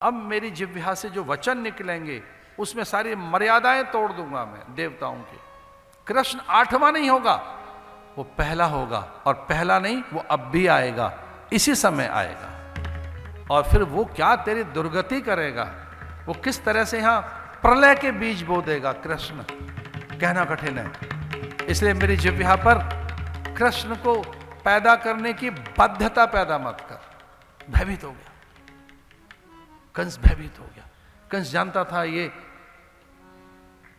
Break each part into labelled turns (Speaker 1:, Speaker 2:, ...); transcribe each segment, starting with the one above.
Speaker 1: अब मेरी जिह्वा से जो वचन निकलेंगे उसमें सारी मर्यादाएं तोड़ दूंगा मैं देवताओं की। कृष्ण 8वां नहीं होगा, वो पहला होगा, और पहला नहीं वो अब भी आएगा, इसी समय आएगा। और फिर वो क्या तेरी दुर्गति करेगा, वो किस तरह से यहां प्रलय के बीज बो देगा कृष्ण, कहना कठिन है। इसलिए मेरी जिह्वा पर कृष्ण को पैदा करने की बाध्यता पैदा मत कर। भयभीत हो गया कंस, भयभीत हो गया। कंस जानता था ये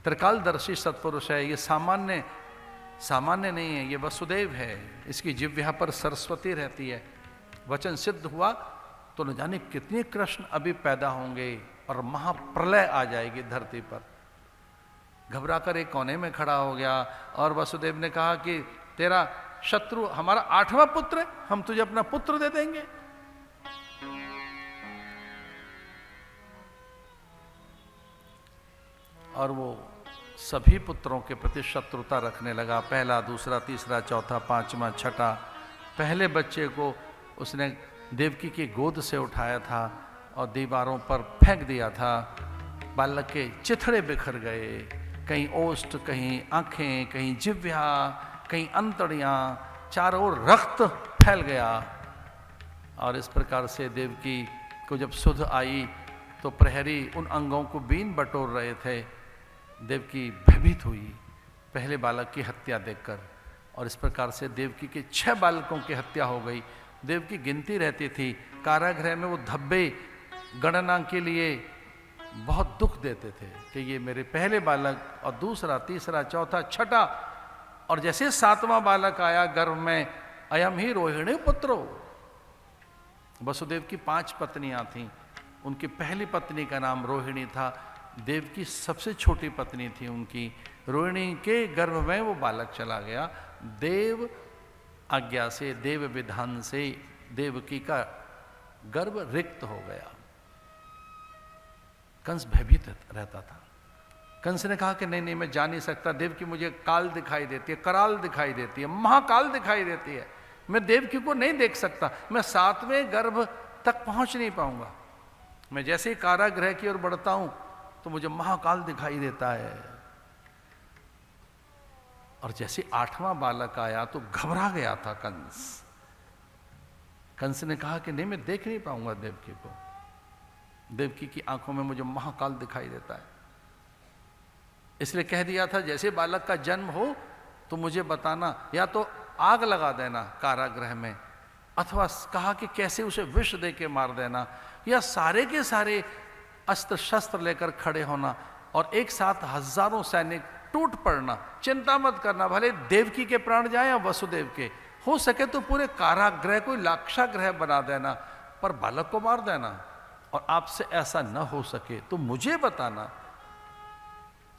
Speaker 1: त्रिकालदर्शी सत्पुरुष है, ये सामान्य नहीं है, ये वसुदेव है, इसकी जिह्वा पर सरस्वती रहती है। वचन सिद्ध हुआ तो न जाने कितने कृष्ण अभी पैदा होंगे और महाप्रलय आ जाएगी धरती पर। घबराकर एक कोने में खड़ा हो गया और वसुदेव ने कहा कि तेरा शत्रु हमारा 8वां पुत्र है, हम तुझे अपना पुत्र दे देंगे। और वो सभी पुत्रों के प्रति शत्रुता रखने लगा, पहला, दूसरा, तीसरा, चौथा, 5वां, 6ठा। पहले बच्चे को उसने देवकी की गोद से उठाया था और दीवारों पर फेंक दिया था। बालक के चिथड़े बिखर गए, कहीं ओष्ठ, कहीं आंखें, कहीं जिह्वा, कहीं अंतड़ियां, चारों ओर रक्त फैल गया। और इस प्रकार से देवकी को जब सुध आई तो प्रहरी उन अंगों को बीन बटोर रहे थे। देवकी भयभीत हुई पहले बालक की हत्या देखकर, और इस प्रकार से देवकी के 6 बालकों की हत्या हो गई। देवकी गिनती रहती थी, कारागृह में वो धब्बे गणना के लिए बहुत दुख देते थे कि ये मेरे पहले बालक और दूसरा, तीसरा, चौथा, 6ठा, और जैसे 7वां बालक आया गर्भ में, अयम ही रोहिणी पुत्रो। वसुदेव की 5 पत्नियां थीं, उनकी पहली पत्नी का नाम रोहिणी था। देव की सबसे छोटी पत्नी थी उनकी। रोहिणी के गर्भ में वो बालक चला गया। देव आज्ञा से, देव विधान से देवकी का गर्भ रिक्त हो गया। कंस भयभीत रहता था। कंस ने कहा कि नहीं नहीं, मैं जा नहीं सकता। देवकी मुझे काल दिखाई देती है, कराल दिखाई देती है, महाकाल दिखाई देती है, मैं देवकी को नहीं देख सकता। मैं 7वें गर्भ तक पहुंच नहीं पाऊंगा। मैं जैसे ही कारागृह की ओर बढ़ता हूं तो मुझे महाकाल दिखाई देता है। और जैसे 8वां बालक आया तो घबरा गया था कंस। कंस ने कहा कि नहीं, मैं देख नहीं पाऊंगा देवकी को, देवकी की आंखों में मुझे महाकाल दिखाई देता है। इसलिए कह दिया था जैसे बालक का जन्म हो तो मुझे बताना, या तो आग लगा देना कारागृह में, अथवा कहा कि कैसे उसे विष दे के मार देना, या सारे के सारे अस्त्र शस्त्र लेकर खड़े होना और एक साथ हजारों सैनिक टूट पड़ना। चिंता मत करना, भले देवकी के प्राण जाए या वसुदेव के, हो सके तो पूरे कारागृह को लाक्षागृह बना देना, पर बालक को मार देना। और आपसे ऐसा न हो सके तो मुझे बताना।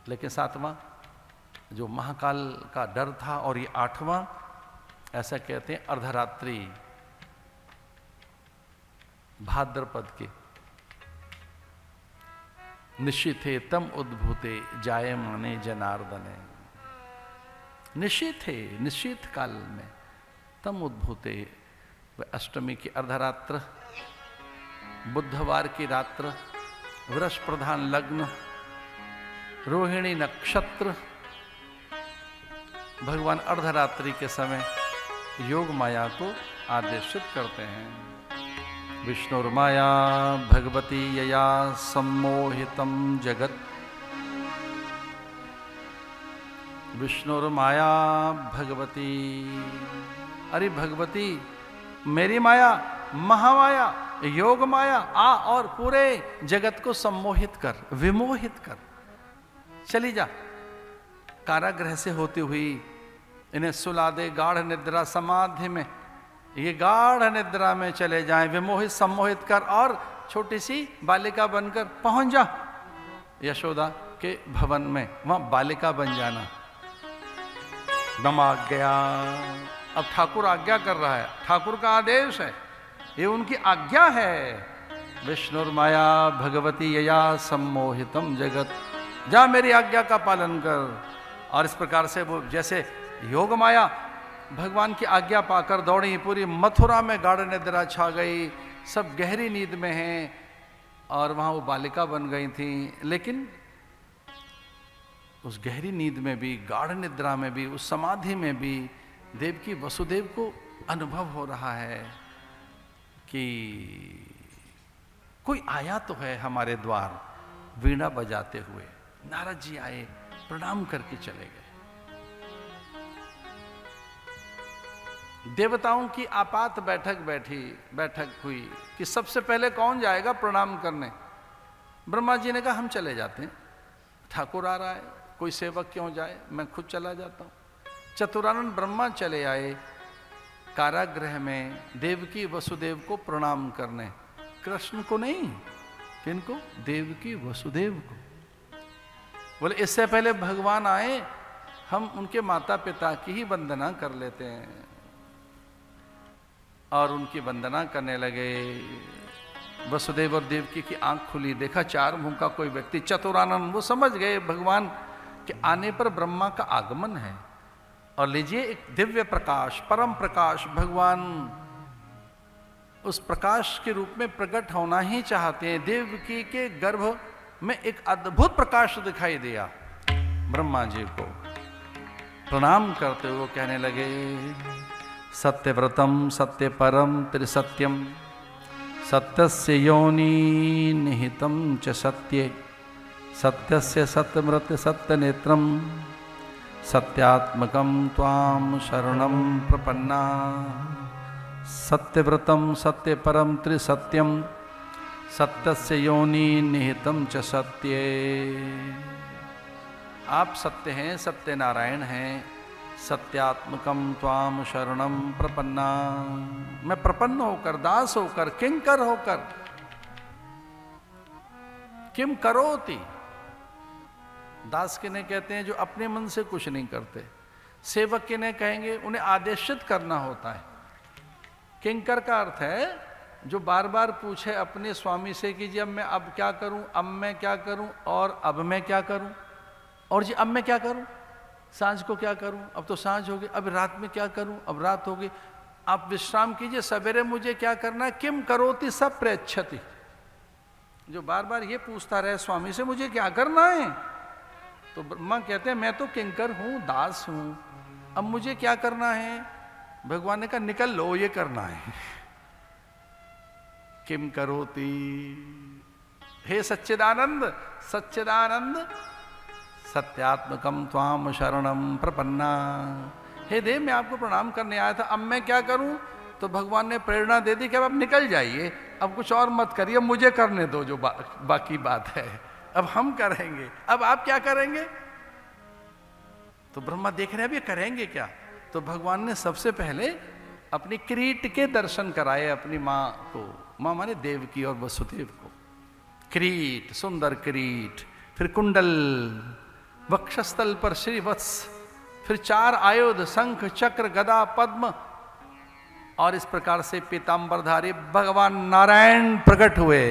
Speaker 1: लेकिन 7वां जो महाकाल का डर था, और ये 8वां, ऐसा कहते हैं अर्धरात्रि भाद्रपद के निशिथे तम उद्भूते जायमाने जनार्दने। निशिथे, निशीथ काल में, तम उद्भूते, अष्टमी की अर्धरात्र, बुधवार की रात्र, वृष प्रधान लग्न, रोहिणी नक्षत्र, भगवान अर्धरात्रि के समय योग माया को आदेशित करते हैं। विष्णुर्माया भगवती यया सम्मोहितम जगत, विष्णुर्माया भगवती, अरे भगवती मेरी माया, महामाया, योग माया, आ और पूरे जगत को सम्मोहित कर, विमोहित कर। चली जा, कारागृह से होती हुई इन्हें सुला दे गाढ़ निद्रा समाधि में, ये गाढ़ निद्रा में चले जाएं, विमोहित सम्मोहित कर, और छोटी सी बालिका बनकर पहुंच जा यशोदा के भवन में, वहां बालिका बन जाना। दम आ गया। अब ठाकुर आज्ञा कर रहा है, ठाकुर का आदेश है, ये उनकी आज्ञा है। विष्णुर्माया भगवती यया सम्मोहितम जगत, जा मेरी आज्ञा का पालन कर। और इस प्रकार से वो जैसे योग माया भगवान की आज्ञा पाकर दौड़ी, पूरी मथुरा में गाढ़ निद्रा छा गई, सब गहरी नींद में हैं। और वहाँ वो बालिका बन गई थी। लेकिन उस गहरी नींद में भी, गाढ़ निद्रा में भी, उस समाधि में भी देवकी वसुदेव को अनुभव हो रहा है कि कोई आया तो है हमारे द्वार वीणा बजाते हुए। नारद जी आए, प्रणाम करके चले गए। देवताओं की आपात बैठक हुई कि सबसे पहले कौन जाएगा प्रणाम करने। ब्रह्मा जी ने कहा हम चले जाते हैं, ठाकुर आ रहा है, कोई सेवक क्यों जाए, मैं खुद चला जाता हूं। चतुरानंद ब्रह्मा चले आए कारागृह में देवकी वसुदेव को प्रणाम करने। कृष्ण को नहीं, किनको? देवकी वसुदेव को। बोले इससे पहले भगवान आए, हम उनके माता पिता की ही वंदना कर लेते हैं। और उनकी वंदना करने लगे। वसुदेव और देवकी की आंख खुली, देखा चार मुंह का कोई व्यक्ति। चतुरानंद वो समझ गए भगवान के आने पर ब्रह्मा का आगमन है। और लीजिए एक दिव्य प्रकाश, परम प्रकाश, भगवान उस प्रकाश के रूप में प्रकट होना ही चाहते हैं। देवकी के गर्भ में एक अद्भुत प्रकाश दिखाई दिया। ब्रह्मा जी को प्रणाम करते हुए कहने लगे, सत्यव्रतम सत्य परम त्रिसत्यम सत्यस्य योनि निहितम च सत्ये सत्यस्य सत्यमृत सत्यनेत्रम सत्यात्मकम त्वाम शरणम प्रपन्ना। सत्यव्रतम सत्य परम त्रिसत्यम सत्यस्य योनि निहितम च सत्ये। आप सत्य हैं, सत्य नारायण हैं। सत्यात्मकम त्वाम शरणम प्रपन्ना। मैं प्रपन्न होकर, दास होकर, किंकर होकर, किम करोति। दास किन्हें कहते हैं जो अपने मन से कुछ नहीं करते। सेवक किन्हें कहेंगे, उन्हें आदेशित करना होता है। किंकर का अर्थ है जो बार बार पूछे अपने स्वामी से कि जी अब मैं अब क्या करूं, अब मैं क्या करूं, और अब मैं क्या करूं, और जी अब मैं क्या करूं, सांझ को क्या करूं, अब तो सांझ हो गई, अब रात में क्या करूं, अब रात हो गई, आप विश्राम कीजिए, सवेरे मुझे क्या करना है, किम करोति सब प्रेच्छति। जो बार बार ये पूछता रहे स्वामी से मुझे क्या करना है, तो ब्रह्मा कहते हैं मैं तो किंकर हूं, दास हूं, अब मुझे क्या करना है। भगवान ने कहा निकल लो, ये करना है। किम करोति। हे सच्चिदानंद, सच्चिदानंद सत्यात्मकम त्वाम शरणम प्रपन्ना। हे देव मैं आपको प्रणाम करने आया था, अब मैं क्या करूं। तो भगवान ने प्रेरणा दे दी कि अब निकल जाइए, अब कुछ और मत करिए, मुझे करने दो जो बाकी बात है, अब हम करेंगे। अब आप क्या करेंगे। तो ब्रह्मा देख रहे हैं अब ये करेंगे क्या। तो भगवान ने सबसे पहले अपनी किरीट के दर्शन कराए अपनी माँ को। माँ माने देवकी और वसुदेव को। किरीट, सुंदर किरीट, फिर कुंडल, वक्षस्थल पर श्रीवत्स, फिर 4 आयुध शंख चक्र गदा पद्म, और इस प्रकार से पीतांबरधारी भगवान नारायण प्रकट हुए।